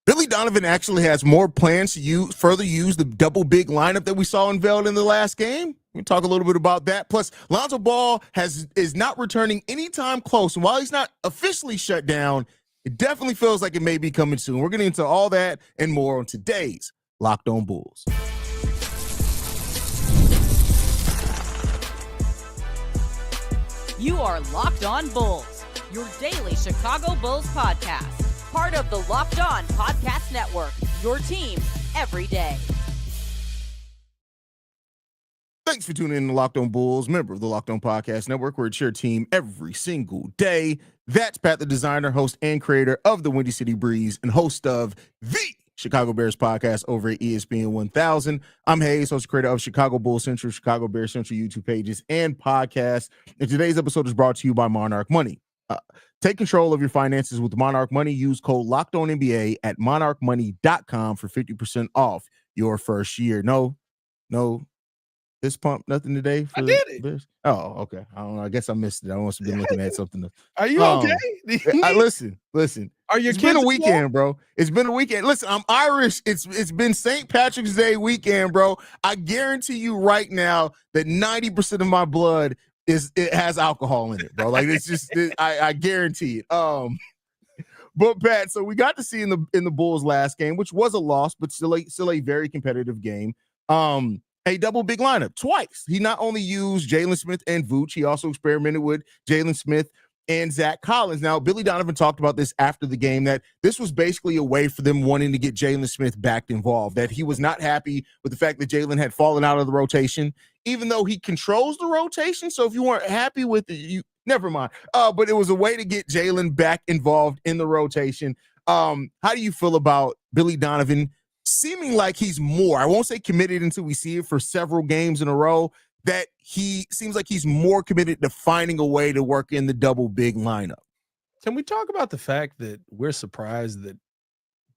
Billy Donovan actually has more plans to further use the double big lineup that we saw unveiled in the last game. We talk a little bit about that. Plus, Lonzo Ball is not returning anytime close. And while he's not officially shut down, it definitely feels like it may be coming soon. We're getting into all that and more on today's Locked On Bulls. You are Locked On Bulls, your daily Chicago Bulls podcast. Part of the Locked On Podcast Network, your team every day. Thanks for tuning in to Locked On Bulls, member of the Locked On Podcast Network, where it's your team every single day. That's Pat the Designer, host and creator of the Windy City Breeze and host of the Chicago Bears podcast over at ESPN 1000. I'm Haize, host and creator of Chicago Bulls Central, Chicago Bears Central YouTube pages and podcasts. And today's episode is brought to you by Monarch Money. Take control of your finances with Monarch Money. Use code LOCKEDONNBA at monarchmoney.com for 50% off your first year. No fist pump, nothing today? I did it. This? Oh, okay. I don't know. I guess I missed it. I must have been looking at something. Are you okay? Listen. Are your It's kids been a weekend, bro. It's been a weekend. Listen, I'm Irish. It's been St. Patrick's Day weekend, bro. I guarantee you right now that 90% of my blood it has alcohol in it, bro. Like it's just I guarantee it. But Pat, so we got to see in the Bulls last game, which was a loss, but still a very competitive game. A double big lineup twice. He not only used Jalen Smith and Vooch, he also experimented with Jalen Smith and Zach Collins. Now, Billy Donovan talked about this after the game, that this was basically a way for them wanting to get Jalen Smith back involved, that he was not happy with the fact that Jalen had fallen out of the rotation, even though he controls the rotation. So if you weren't happy with it, never mind. But it was a way to get Jalen back involved in the rotation. How do you feel about Billy Donovan seeming like he's more, I won't say committed until we see it for several games in a row, that he seems like he's more committed to finding a way to work in the double big lineup? Can we talk about the fact that we're surprised that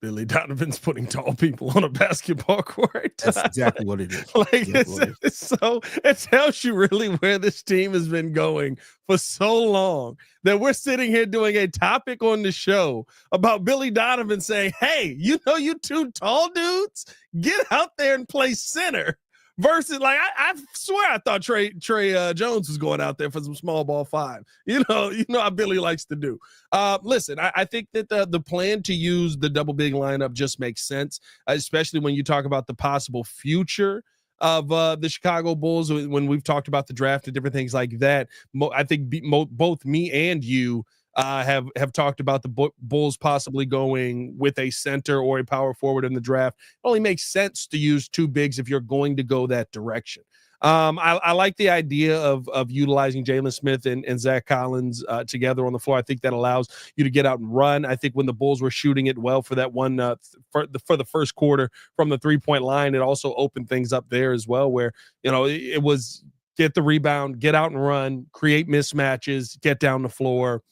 Billy Donovan's putting tall people on a basketball court? That's exactly what it is. It tells you really where this team has been going for so long, that we're sitting here doing a topic on the show about Billy Donovan saying, hey, you two tall dudes, get out there and play center. Versus, like, I swear I thought Trey Jones was going out there for some small ball five. You know how Billy likes to do. Listen, I think that the plan to use the double big lineup just makes sense, especially when you talk about the possible future of the Chicago Bulls. When we've talked about the draft and different things like that, I think both me and you have talked about the Bulls possibly going with a center or a power forward in the draft. It only makes sense to use two bigs if you're going to go that direction. I like the idea of utilizing Jalen Smith and Zach Collins together on the floor. I think that allows you to get out and run. I think when the Bulls were shooting it well for that one for the first quarter from the 3-point line, it also opened things up there as well, where it was get the rebound, get out and run, create mismatches, get down the floor,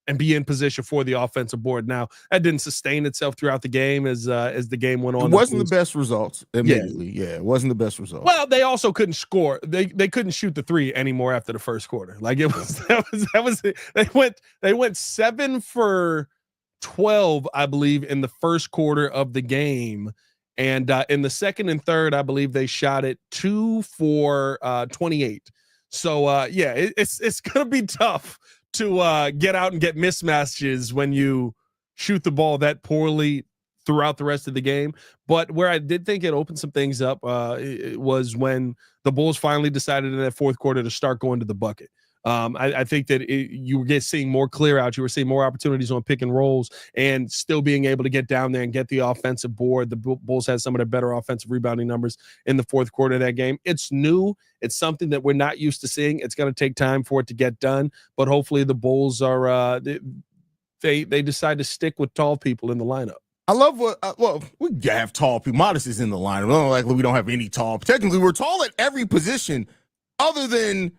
and be in position for the offensive board. Now, that didn't sustain itself throughout the game as the game went on. It wasn't the best results immediately. Yeah, it wasn't the best results. Well, they also couldn't score. They couldn't shoot the three anymore after the first quarter. Like, it was that was they went 7 for 12, I believe, in the first quarter of the game. And in the second and third, I believe they shot it 2 for 28. So it's gonna be tough to get out and get mismatches when you shoot the ball that poorly throughout the rest of the game. But where I did think it opened some things up it was when the Bulls finally decided in that fourth quarter to start going to the bucket. I think that you were seeing more clear out. You were seeing more opportunities on pick and rolls and still being able to get down there and get the offensive board. The Bulls had some of the better offensive rebounding numbers in the fourth quarter of that game. It's new. It's something that we're not used to seeing. It's going to take time for it to get done, but hopefully the Bulls are they decide to stick with tall people in the lineup. I love we have tall people. Modest is in the lineup. We don't have any tall. Technically, we're tall at every position other than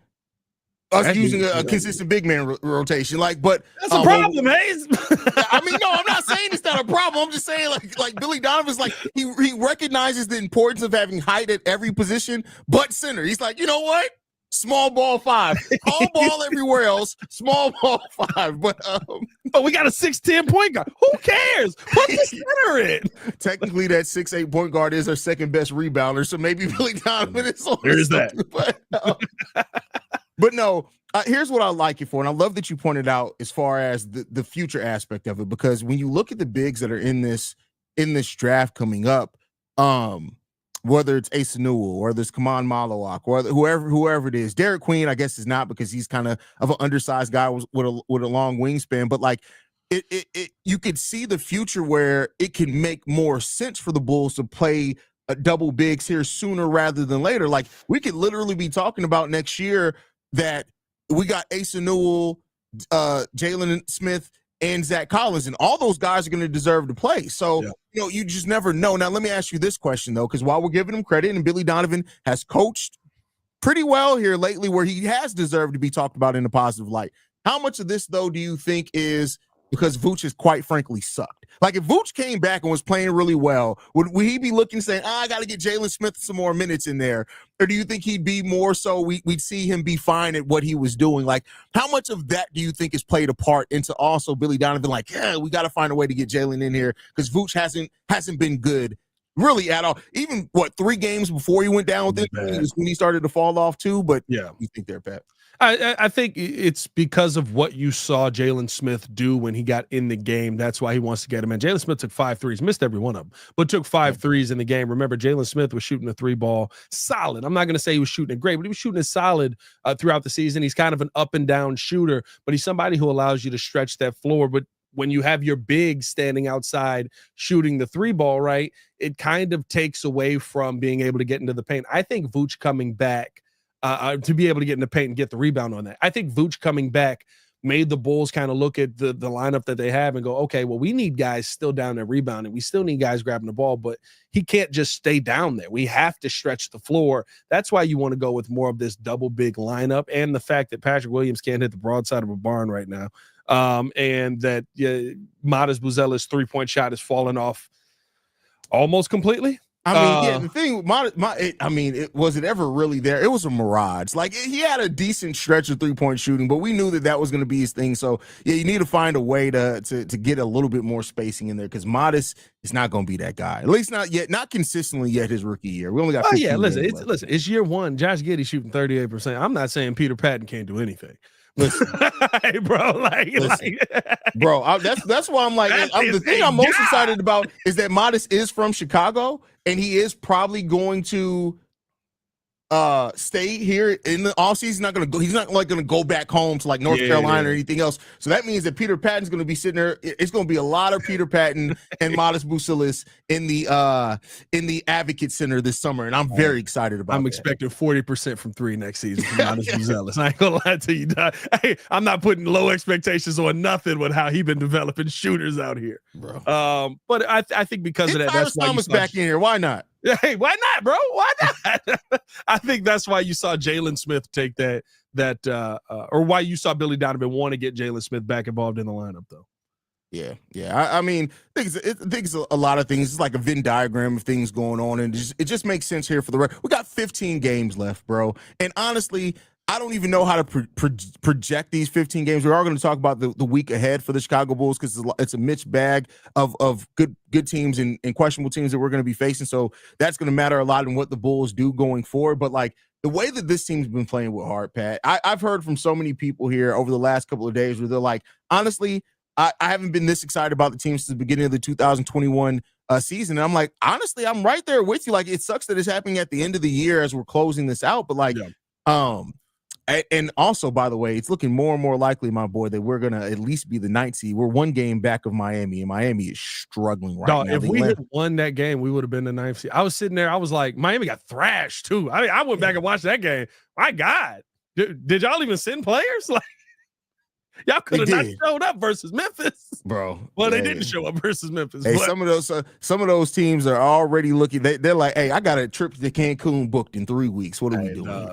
us using a consistent big man rotation. But that's a problem, Haize. I mean, no, I'm not saying it's not a problem. I'm just saying like Billy Donovan's he recognizes the importance of having height at every position but center. He's like, you know what? Small ball 5. Tall ball everywhere else. Small ball 5. But we got a 6'10" point guard. Who cares? Put the center in. Technically, that 6'8" point guard is our second best rebounder. So maybe Billy Donovan is on. There's that. But no, here's what I like it for. And I love that you pointed out as far as the future aspect of it, because when you look at the bigs that are in this draft coming up, whether it's Asa Newell or there's Kaman Malawak or whoever it is, Derek Queen, I guess is not, because he's kind of an undersized guy with a long wingspan, but like it you could see the future where it can make more sense for the Bulls to play a double bigs here sooner rather than later. Like we could literally be talking about next year that we got Asa Newell, Jalen Smith, and Zach Collins, and all those guys are going to deserve to play. So, you just never know. Now, let me ask you this question, though, because while we're giving him credit, and Billy Donovan has coached pretty well here lately where he has deserved to be talked about in a positive light, how much of this, though, do you think is because Vooch has quite frankly sucked? Like, if Vooch came back and was playing really well, would he be looking, saying, I got to get Jalen Smith some more minutes in there? Or do you think he'd be more so we'd see him be fine at what he was doing? Like, how much of that do you think has played a part into also Billy Donovan, like, yeah, we got to find a way to get Jalen in here, because Vooch hasn't been good really at all. Even, 3 games before he went down with it, when he started to fall off too, but yeah. You think they're bad? I think it's because of what you saw Jalen Smith do when he got in the game. That's why he wants to get him in. Jalen Smith took 5 threes, missed every one of them, but took 5 threes in the game. Remember, Jalen Smith was shooting a 3-ball solid. I'm not going to say he was shooting it great, but he was shooting it solid throughout the season. He's kind of an up and down shooter, but he's somebody who allows you to stretch that floor. But when you have your big standing outside shooting the 3-ball, right, it kind of takes away from being able to get into the paint. I think Vooch coming back to be able to get in the paint and get the rebound on that. I think Vooch coming back made the Bulls kind of look at the lineup that they have and go, okay, well, we need guys still down there rebounding. We still need guys grabbing the ball, but he can't just stay down there. We have to stretch the floor. That's why you want to go with more of this double big lineup, and the fact that Patrick Williams can't hit the broadside of a barn right now. And that Modest Buzella's 3-point shot has fallen off almost completely. The thing, was it ever really there? It was a mirage. Like, he had a decent stretch of 3-point shooting, but we knew that was going to be his thing. So, you need to find a way to get a little bit more spacing in there, because Modest is not going to be that guy. At least not yet, not consistently yet his rookie year. We only got 15 listen, it's year one. Josh Giddey shooting 38%. I'm not saying Peter Patton can't do anything. Listen, hey, bro, bro, that's why I'm like, the thing I'm most excited about is that Modest is from Chicago, and he is probably going to stay here in the offseason. He's not going to go back home to like North Carolina or anything else. So that means that Peter Patton's going to be sitting there. It's going to be a lot of Peter Patton and Modest Buzella's in the Advocate Center this summer, and I'm very excited about. I'm expecting 40% from 3 next season from Modest Buzella's. I ain't gonna lie to you, Doc. Hey, I'm not putting low expectations on nothing with how he been developing shooters out here, bro. But I think because of that, that's why Thomas back in here. Why not? Hey, why not, bro? Why not? I think that's why you saw Jalen Smith take that, or why you saw Billy Donovan want to get Jalen Smith back involved in the lineup, though. Yeah. I mean, I think it's a lot of things. It's like a Venn diagram of things going on, and it just makes sense here for the record. We got 15 games left, bro, and honestly, I don't even know how to project these 15 games. We are going to talk about the week ahead for the Chicago Bulls, because it's a mixed bag of good teams and questionable teams that we're going to be facing. So that's going to matter a lot in what the Bulls do going forward. But like the way that this team's been playing with heart, Pat, I've heard from so many people here over the last couple of days where they're like, honestly, I haven't been this excited about the team since the beginning of the 2021 season. And I'm like, honestly, I'm right there with you. Like, it sucks that it's happening at the end of the year as we're closing this out. But like, and also, by the way, it's looking more and more likely, my boy, that we're going to at least be the 9th seed. We're 1 game back of Miami, and Miami is struggling right now. If we had won that game, we would have been the 9th seed. I was sitting there. I was like, Miami got thrashed, too. I mean, I went back and watched that game. My God. Did y'all even send players? Like, y'all could have not showed up versus Memphis, bro. Well, they didn't show up versus Memphis. Hey, some of those teams are already looking. They're like, hey, I got a trip to Cancun booked in 3 weeks. What are we doing?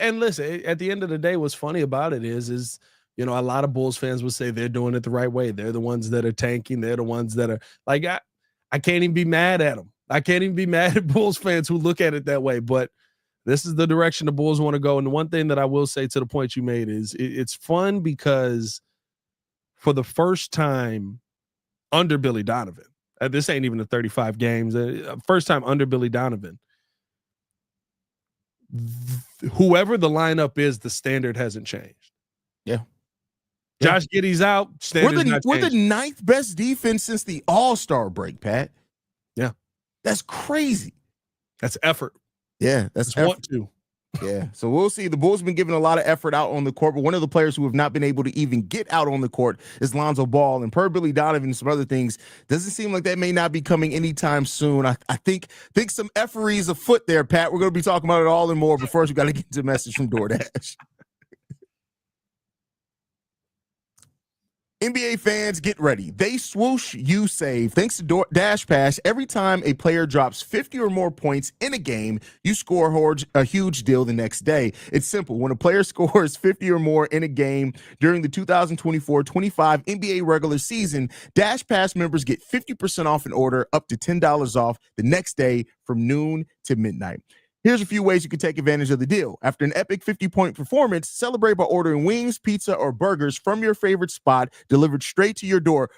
And listen, at the end of the day, what's funny about it is a lot of Bulls fans would say they're doing it the right way. They're the ones that are tanking. They're the ones that are like, I can't even be mad at them. I can't even be mad at Bulls fans who look at it that way. But This is the direction the Bulls want to go. And the one thing that I will say to the point you made is it's fun because for the first time under Billy Donovan, this ain't even the 35 games, first time under Billy Donovan, whoever the lineup is, the standard hasn't changed. Yeah. Josh Giddey's out. We're the ninth best defense since the All-Star break, Pat. Yeah. That's crazy. That's effort. Yeah, that's want to. Yeah, so we'll see. The Bulls have been giving a lot of effort out on the court, but one of the players who have not been able to even get out on the court is Lonzo Ball. And per Billy Donovan and some other things, doesn't seem like that may not be coming anytime soon. I think some effery is afoot there, Pat. We're going to be talking about it all and more, but first we got to get to a message from DoorDash. NBA fans, get ready. They swoosh, you save. Thanks to Dash Pass, every time a player drops 50 or more points in a game, you score a huge deal the next day. It's simple. When a player scores 50 or more in a game during the 2024-25 NBA regular season, Dash Pass members get 50% off an order, up to $10 off the next day from noon to midnight. Here's a few ways you can take advantage of the deal. After an epic 50-point performance, celebrate by ordering wings, pizza, or burgers from your favorite spot delivered straight to your door.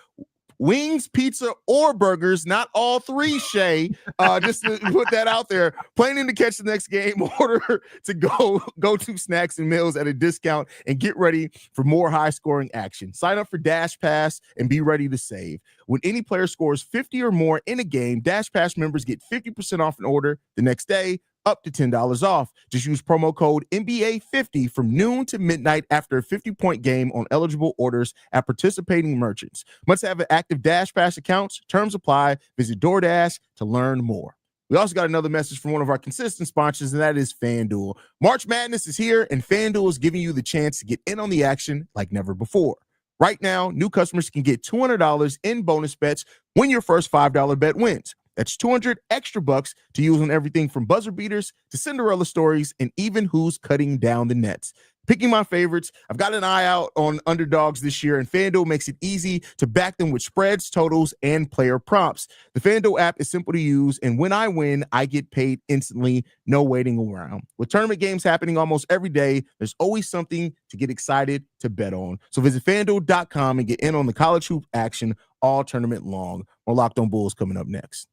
Wings, pizza, or burgers, not all three, Shay. Just to put that out there. Planning to catch the next game, order to go to snacks and meals at a discount and get ready for more high-scoring action. Sign up for Dash Pass and be ready to save. When any player scores 50 or more in a game, Dash Pass members get 50% off an order the next day, up to $10 off. Just use promo code NBA50 from noon to midnight after a 50-point game on eligible orders at participating merchants. Must have an active Dash Pass account. Terms apply. Visit DoorDash to learn more. We also got another message from one of our consistent sponsors, and that is FanDuel. March Madness is here, and FanDuel is giving you the chance to get in on the action like never before. Right now, new customers can get $200 in bonus bets when your first $5 bet wins. That's 200 extra bucks to use on everything from buzzer beaters to Cinderella stories and even who's cutting down the nets. Picking my favorites, I've got an eye out on underdogs this year, and FanDuel makes it easy to back them with spreads, totals, and player props. The FanDuel app is simple to use, and when I win, I get paid instantly, no waiting around. With tournament games happening almost every day, there's always something to get excited to bet on. So visit FanDuel.com and get in on the college hoop action all tournament long. More Locked On Bulls coming up next.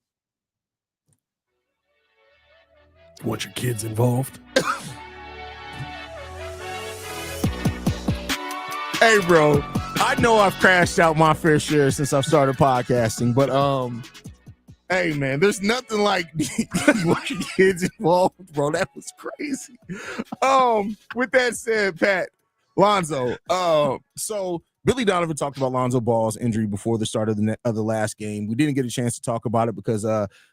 Want your kids involved? Hey, bro, I know I've crashed out my fair share since I've started podcasting, but hey, man, there's nothing like you want your kids involved, bro. That was crazy. With that said, Pat, Lonzo, so Billy Donovan talked about Lonzo Ball's injury before the start of the last game. We didn't get a chance to talk about it because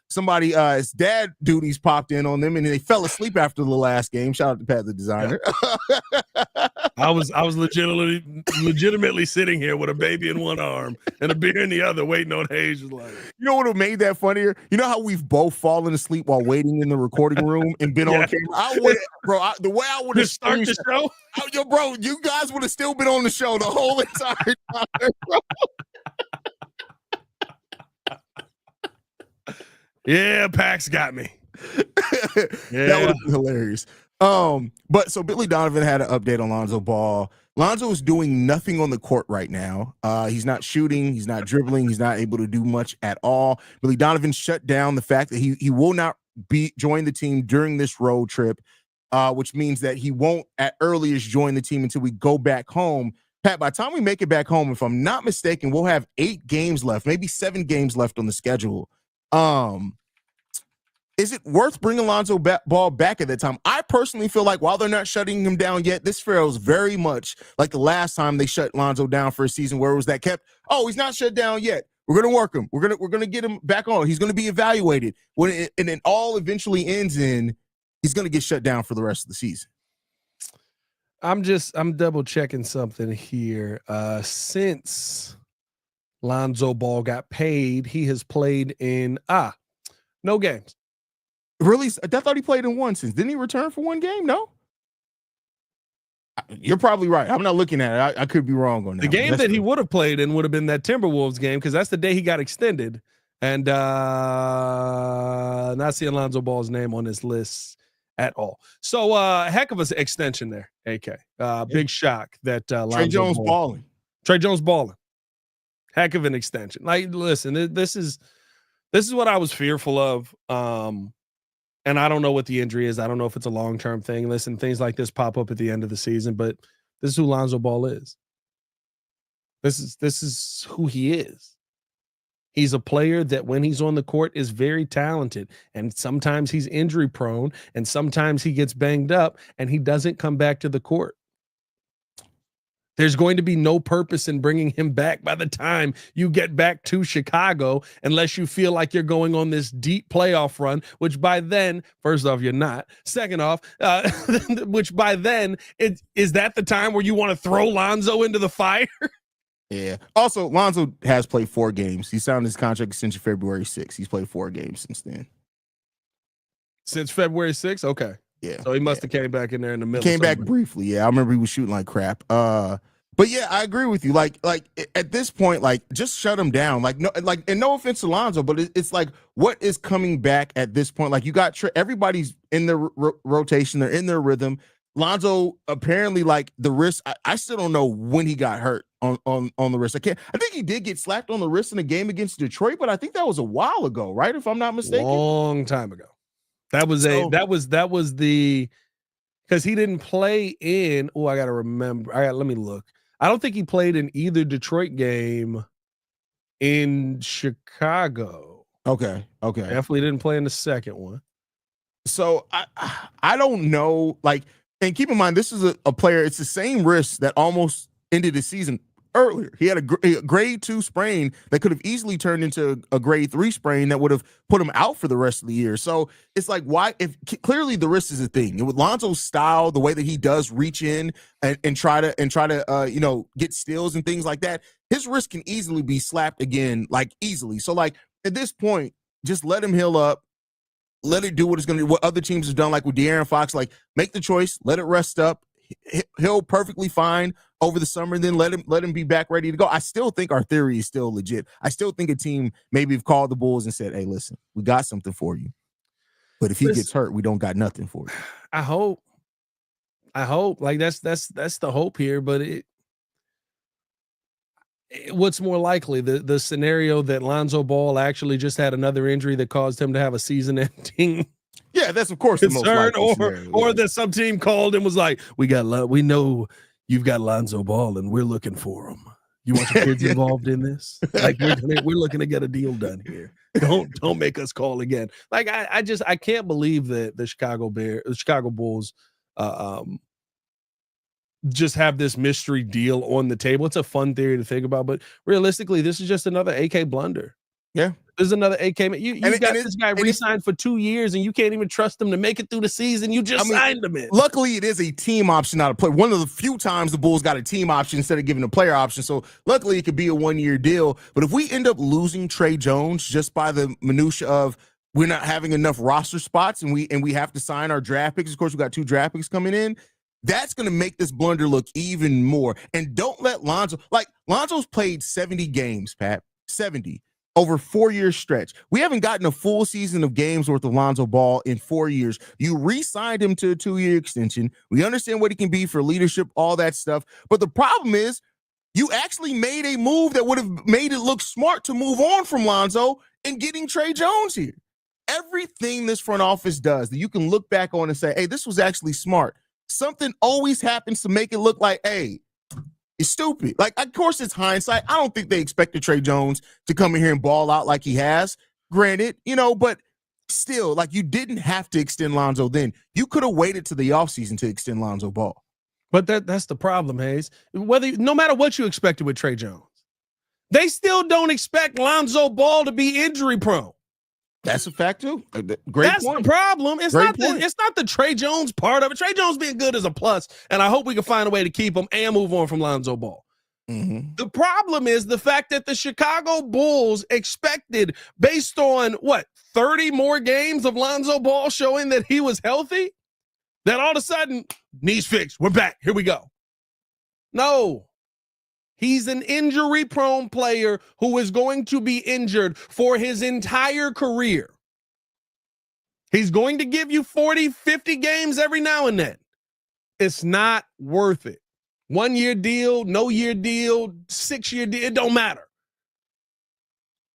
somebody, his dad duties popped in on them and they fell asleep after the last game. Shout out to Pat, the designer. Yeah. I was legitimately sitting here with a baby in one arm and a beer in the other, waiting on Haize. Like, you know what would have made that funnier? You know how we've both fallen asleep while waiting in the recording room and been on camera? I would, bro. The way I would have started the show. Yo, bro, you guys would have still been on the show the whole entire time. Yeah, Pax got me. Yeah. That would have been hilarious. But so Billy Donovan had an update on Lonzo Ball. Lonzo is doing nothing on the court right now. He's not shooting, he's not dribbling, he's not able to do much at all. Billy Donovan shut down the fact that he will not join the team during this road trip, which means that he won't at earliest join the team until we go back home. Pat, by the time we make it back home, if I'm not mistaken, we'll have 8 games left, maybe 7 games left on the schedule. Is it worth bringing Lonzo Ball back at that time? I personally feel like while they're not shutting him down yet, this feels very much like the last time they shut Lonzo down for a season where it was that kept, oh, he's not shut down yet. We're going to work him. We're going to get him back on. He's going to be evaluated. And it all eventually ends in he's going to get shut down for the rest of the season. I'm double checking something here. Since Lonzo Ball got paid, he has played in no games. Really? I thought he played in one since. Didn't he return for one game? No? You're probably right. I'm not looking at it. I could be wrong on that. The game that he would have played in would have been that Timberwolves game because that's the day he got extended. And not seeing Lonzo Ball's name on this list at all. So heck of an extension there, AK. Big shock that Trey Jones balling. Trey Jones balling. Heck of an extension. Like, listen, this is what I was fearful of. And I don't know what the injury is. I don't know if it's a long-term thing. Listen, things like this pop up at the end of the season, but this is who Lonzo Ball is. This is who he is. He's a player that when he's on the court is very talented, and sometimes he's injury prone, and sometimes he gets banged up and he doesn't come back to the court. There's going to be no purpose in bringing him back by the time you get back to Chicago, unless you feel like you're going on this deep playoff run, which by then, first off, you're not. Second off, which by then, is that the time where you want to throw Lonzo into the fire? Yeah. Also, Lonzo has played 4 games. He signed his contract extension February 6th. He's played 4 games since then. Since February 6th? Okay. Yeah. So he must have came back in there in the middle. Came back briefly. Yeah. I remember he was shooting like crap. But yeah, I agree with you. Like at this point, like just shut him down. Like and no offense to Lonzo, but it's like what is coming back at this point? Like you got everybody's in their rotation. They're in their rhythm. Lonzo apparently like the wrist. I still don't know when he got hurt on the wrist. I think he did get slapped on the wrist in a game against Detroit, but I think that was a while ago, right? If I'm not mistaken, long time ago. That was the because he didn't play in. Oh, I gotta remember. Let me look. I don't think he played in either Detroit game in Chicago. Okay. Definitely didn't play in the second one. So I don't know. Like, and keep in mind, this is a player. It's the same wrist that almost ended the season earlier. He had a grade 2 sprain that could have easily turned into a grade 3 sprain that would have put him out for the rest of the year. So it's like, why? If clearly the wrist is a thing, and with Lonzo's style, the way that he does reach in and try to get steals and things like that, his wrist can easily be slapped again, like easily. So like at this point, just let him heal up. Let it do what it's going to do. What other teams have done, like with De'Aaron Fox, like make the choice, let it rest up. He'll perfectly fine over the summer, and then let him be back ready to go. I still think our theory is still legit. I still think a team maybe have called the Bulls and said, "Hey, listen, we got something for you, but if he gets hurt, we don't got nothing for you." I hope. Like that's the hope here, but what's more likely, the scenario that Lonzo Ball actually just had another injury that caused him to have a season-ending. Yeah, that's of course the most likely scenario, or that some team called and was like, we know you've got Lonzo Ball and we're looking for him. You want your kids involved in this? Like we're looking to get a deal done here. Don't make us call again. Like I can't believe that the Chicago Bulls just have this mystery deal on the table. It's a fun theory to think about, but realistically, this is just another AK blunder. Yeah. There's another AK. You got this guy re-signed for 2 years, and you can't even trust him to make it through the season. You just signed him in. Luckily, it is a team option, not a player. One of the few times the Bulls got a team option instead of giving a player option. So luckily, it could be a 1-year deal. But if we end up losing Trey Jones just by the minutia of we're not having enough roster spots, and we have to sign our draft picks. Of course, we got 2 draft picks coming in. That's going to make this blunder look even more. And don't let Lonzo's played 70 games, Pat. 70. Over 4-year stretch. We haven't gotten a full season of games worth of Lonzo Ball in 4 years. You re-signed him to a 2-year extension. We understand what he can be for leadership, all that stuff. But the problem is you actually made a move that would have made it look smart to move on from Lonzo and getting Trey Jones here. Everything this front office does that you can look back on and say, hey, this was actually smart. Something always happens to make it look like, hey, it's stupid. Like, of course, it's hindsight. I don't think they expected Trey Jones to come in here and ball out like he has. Granted, but still, like, you didn't have to extend Lonzo then. You could have waited to the offseason to extend Lonzo Ball. But that's the problem, Haize. No matter what you expected with Trey Jones, they still don't expect Lonzo Ball to be injury prone. That's a fact too. That's the problem. It's not the Trey Jones part of it. Trey Jones being good is a plus, and I hope we can find a way to keep him and move on from Lonzo Ball. Mm-hmm. The problem is the fact that the Chicago Bulls expected, based on 30 more games of Lonzo Ball showing that he was healthy, that all of a sudden, knees fixed. We're back. Here we go. No. He's an injury-prone player who is going to be injured for his entire career. He's going to give you 40, 50 games every now and then. It's not worth it. 1 year deal, no year deal, 6 year deal, it don't matter.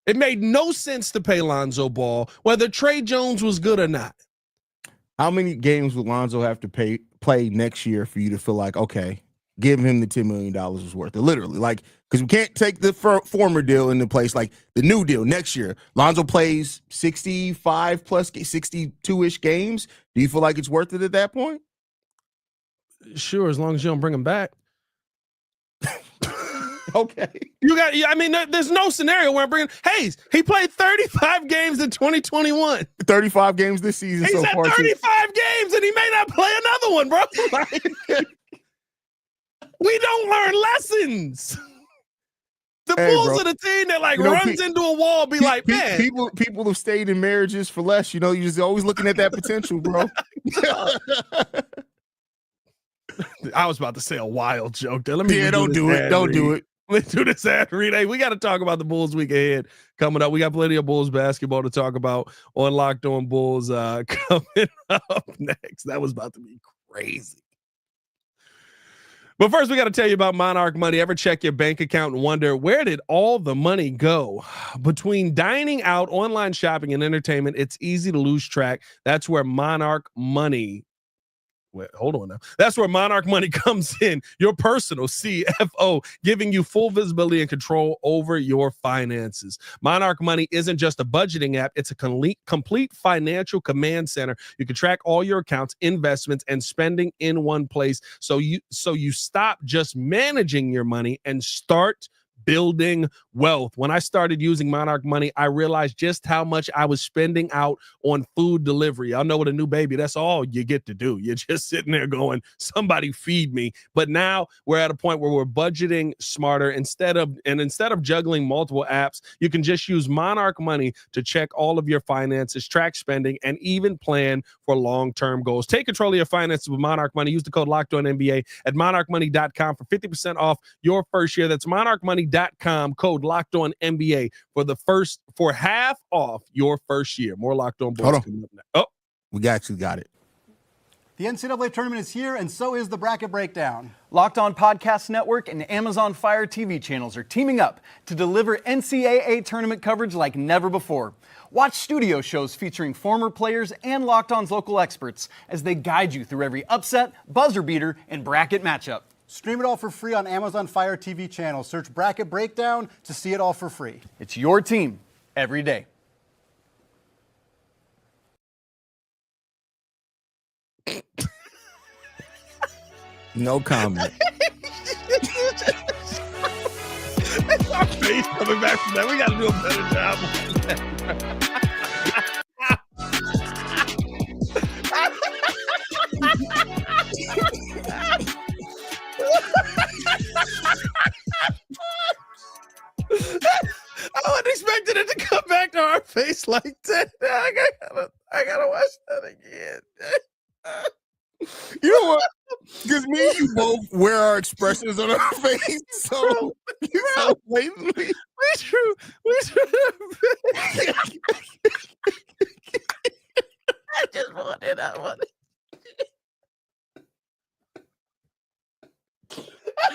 It made no sense to pay Lonzo Ball, whether Trey Jones was good or not. How many games would Lonzo have to play next year for you to feel like, okay, give him the $10 million was worth it? Literally, like, because we can't take the former deal into place, like the new deal next year. Lonzo plays 65 plus 62-ish games. Do you feel like it's worth it at that point? Sure, as long as you don't bring him back. Okay. There's no scenario where I'm bringing Haize. He played 35 games in 2021. 35 games this season He's so at far. 35 games, and he may not play another one, bro. We don't learn lessons. The Bulls are the team that runs into a wall, man. People have stayed in marriages for less. You're just always looking at that potential, bro. I was about to say a wild joke there. Don't do it. Don't do it. Let's do this ad read. Hey, we got to talk about the Bulls week ahead coming up. We got plenty of Bulls basketball to talk about on Locked On Bulls coming up next. That was about to be crazy. But first, we got to tell you about Monarch Money. Ever check your bank account and wonder, where did all the money go? Between dining out, online shopping, and entertainment, it's easy to lose track. That's where Monarch Money hold on now. That's where Monarch Money comes in, your personal CFO, giving you full visibility and control over your finances. Monarch Money isn't just a budgeting app. It's a complete financial command center. You can track all your accounts, investments, and spending in one place. So you stop just managing your money and start building wealth. When I started using Monarch Money, I realized just how much I was spending out on food delivery. I know with a new baby, that's all you get to do. You're just sitting there going, somebody feed me. But now we're at a point where we're budgeting smarter. Instead of juggling multiple apps, you can just use Monarch Money to check all of your finances, track spending, and even plan for long-term goals. Take control of your finances with Monarch Money. Use the code LOCKEDONNBA at monarchmoney.com for 50% off your first year. That's monarchmoney.com, code LOCKEDONNBA for half off your first year. More Locked On Bulls coming up now. Oh, we actually got it. The NCAA tournament is here, and so is the bracket breakdown. Locked On Podcast Network and Amazon Fire TV channels are teaming up to deliver NCAA tournament coverage like never before. Watch studio shows featuring former players and Locked On's local experts as they guide you through every upset, buzzer beater, and bracket matchup. Stream it all for free on Amazon Fire TV channel. Search Bracket Breakdown to see it all for free. It's your team every day. No comment. It's our face coming back from that. We got to do a better job. I wasn't expecting it to come back to our face like that. I gotta watch that again. You know what? Because me and you both wear our expressions on our face so blatantly. We true. I just wanted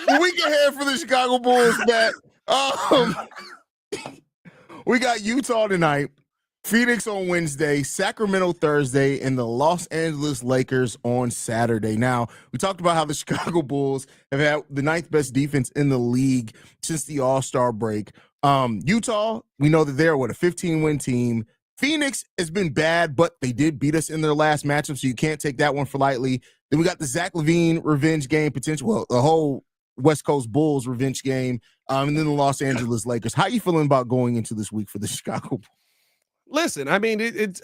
The week ahead for the Chicago Bulls, Matt. We got Utah tonight, Phoenix on Wednesday, Sacramento Thursday, and the Los Angeles Lakers on Saturday. Now, we talked about how the Chicago Bulls have had the 9th best defense in the league since the All-Star break. Utah, we know that they're a 15-win team. Phoenix has been bad, but they did beat us in their last matchup, so you can't take that one for lightly. Then we got the Zach LaVine revenge game potential, well, the whole West Coast Bulls revenge game, and then the Los Angeles Lakers. How are you feeling about going into this week for the Chicago Bulls? Listen, I mean, it's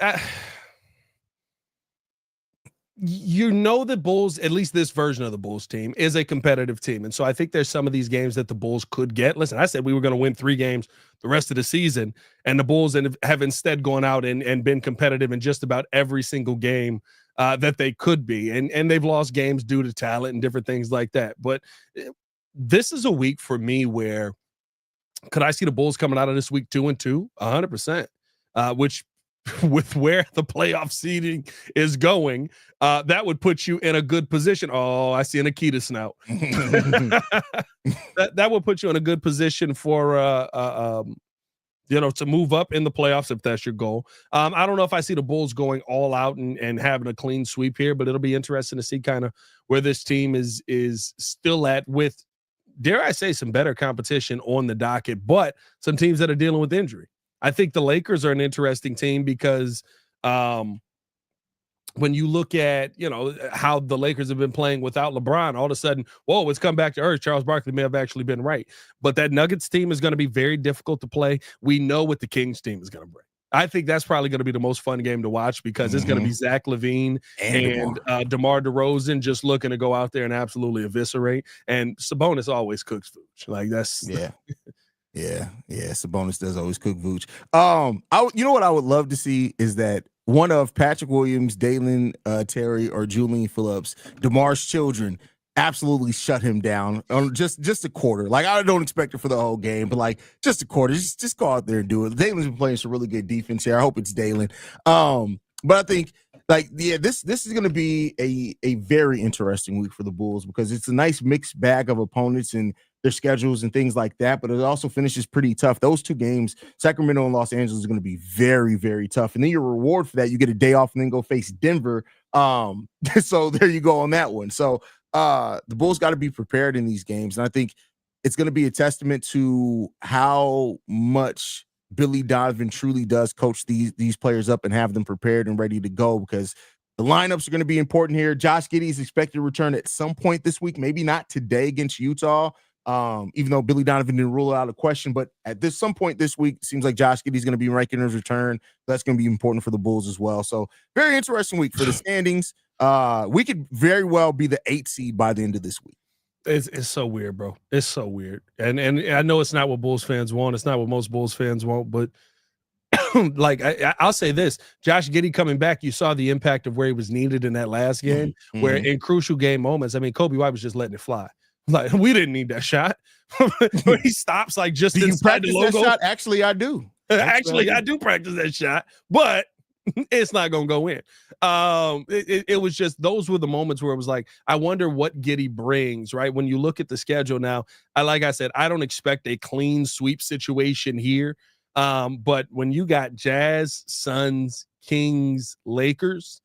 you know the Bulls, at least this version of the Bulls team, is a competitive team. And so I think there's some of these games that the Bulls could get. Listen, I said we were going to win 3 games the rest of the season, and the Bulls have instead gone out and been competitive in just about every single game that they could be. And they've lost games due to talent and different things like that. But this is a week for me where could I see the Bulls coming out of this week 2-2? 100%. Which with where the playoff seeding is going, that would put you in a good position. Oh, I see an Akita snout. that would put you in a good position for to move up in the playoffs if that's your goal. I don't know if I see the Bulls going all out and having a clean sweep here, but it'll be interesting to see kind of where this team is still at with, dare I say, some better competition on the docket, but some teams that are dealing with injury. I think the Lakers are an interesting team because when you look at, how the Lakers have been playing without LeBron, all of a sudden, whoa, it's come back to earth. Charles Barkley may have actually been right. But that Nuggets team is going to be very difficult to play. We know what the Kings team is going to bring. I think that's probably going to be the most fun game to watch because it's going to be Zach LaVine and DeMar DeRozan just looking to go out there and absolutely eviscerate. And Sabonis always cooks food. Like that's Yeah. Sabonis does always cook Vooch. You know what I would love to see is that one of Patrick Williams, Dalen Terry, or Julian Phillips, DeMar's children, absolutely shut him down on just a quarter. Like, I don't expect it for the whole game, but like just a quarter. Just go out there and do it. Dalen's been playing some really good defense here. I hope it's Dalen. But I think this is going to be a very interesting week for the Bulls because it's a nice mixed bag of opponents and their schedules and things like that, but it also finishes pretty tough. Those two games, Sacramento and Los Angeles, is going to be very, very tough. And then your reward for that, you get a day off and then go face Denver. So there you go on that one. So the Bulls got to be prepared in these games. And I think it's going to be a testament to how much Billy Donovan truly does coach these players up and have them prepared and ready to go because the lineups are going to be important here. Josh Giddey is expected to return at some point this week, maybe not today against Utah. Even though Billy Donovan didn't rule out a question, but at some point this week, it seems like Josh Giddey's going to be making his return. That's going to be important for the Bulls as well. So very interesting week for the standings. We could very well be the 8th seed by the end of this week. It's so weird, bro. It's so weird. And I know it's not what Bulls fans want. It's not what most Bulls fans want, but like I'll say this, Josh Giddey coming back, you saw the impact of where he was needed in that last game, where in crucial game moments, I mean, Kobe White was just letting it fly. Like, we didn't need that shot. When he stops, like, just do you inside practice the logo. That shot? Actually, I do. Actually, I do practice that shot, but it's not going to go in. It was just, those were the moments where it was like, I wonder what Giddey brings, right? When you look at the schedule now, like I said, I don't expect a clean sweep situation here. But when you got Jazz, Suns, Kings, Lakers,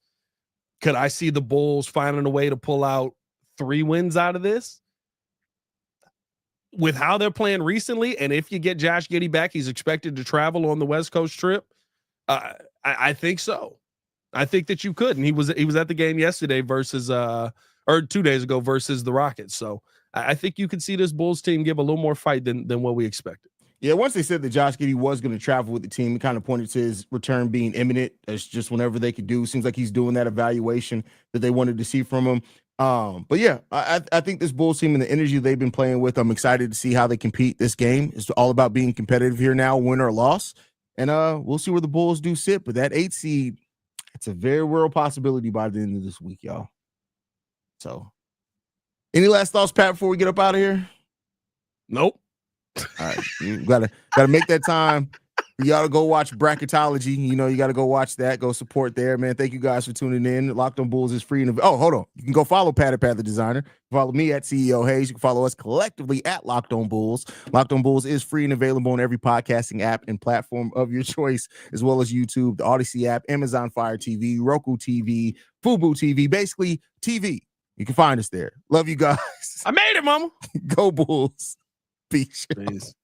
could I see the Bulls finding a way to pull out 3 wins out of this? With how they're playing recently, and if you get Josh Giddey back, he's expected to travel on the West Coast trip. I think so. I think that you could, and he was at the game yesterday versus or 2 days ago versus the Rockets. So I think you could see this Bulls team give a little more fight than what we expected. Yeah, once they said that Josh Giddey was going to travel with the team, it kind of pointed to his return being imminent. It's just whenever they could do. Seems like he's doing that evaluation that they wanted to see from him. But yeah, I think this Bulls team and the energy they've been playing with, I'm excited to see how they compete this game. It's all about being competitive here now, win or loss. And we'll see where the Bulls do sit. But that 8th seed, it's a very real possibility by the end of this week, y'all. So any last thoughts, Pat, before we get up out of here? Nope. All right. You gotta make that time. You gotta go watch Bracketology. You got to go watch that. Go support there, man. Thank you guys for tuning in. Locked On Bulls is free. Hold on. You can go follow Pat the Designer. Follow me at CEO Haize. You can follow us collectively at Locked On Bulls. Locked On Bulls is free and available on every podcasting app and platform of your choice, as well as YouTube, the Odyssey app, Amazon Fire TV, Roku TV, Fubo TV, basically TV. You can find us there. Love you guys. I made it, mama. Go Bulls. Peace. Peace.